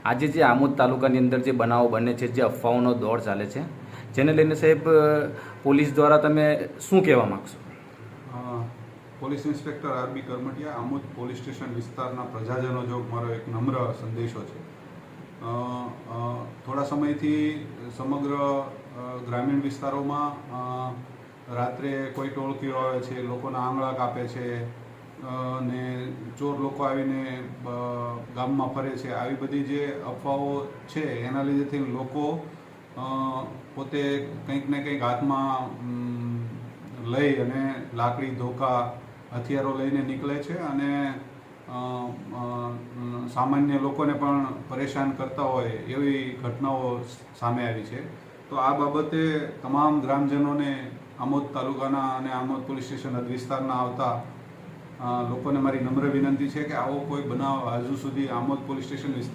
આજે જે આમોદ તાલુકાની અંદર જે બનાવો બને છે, જે અફવાઓનો દોર ચાલે છે, જેને લઈને સાહેબ પોલીસ દ્વારા તમે શું કહેવા માગશો? Police inspector R B Karamtiya, Amod police station વિસ્તારના પ્રજાજનો જો મારો એક નમ્ર સંદેશો છે. થોડા સમયથી સમગ્ર ગ્રામીણ વિસ્તારોમાં રાત્રે કોઈ ટોળકીઓ આવે છે, લોકોના આંગળા કાપે છે ને ચોર લોકો આવીને ગામમાં ફરે છે. આવી બધી જે અફવાઓ છે એના લીધેથી લોકો પોતે કંઈક ને કંઈક હાથમાં લઈ અને લાકડી, ધોકા, હથિયારો લઈને નીકળે છે અને સામાન્ય લોકોને પણ પરેશાન કરતા હોય એવી ઘટનાઓ સામે આવી છે. તો આ બાબતે તમામ ગ્રામજનોને આમોદ તાલુકાના અને આમોદ પોલીસ સ્ટેશન હદ વિસ્તારના આવતા લોકોને મારી નમ્ર વિનંતી છે કે આવો કોઈ બનાવ હજુ સુધી આમોદ પોલીસ સ્ટેશન વિસ્તાર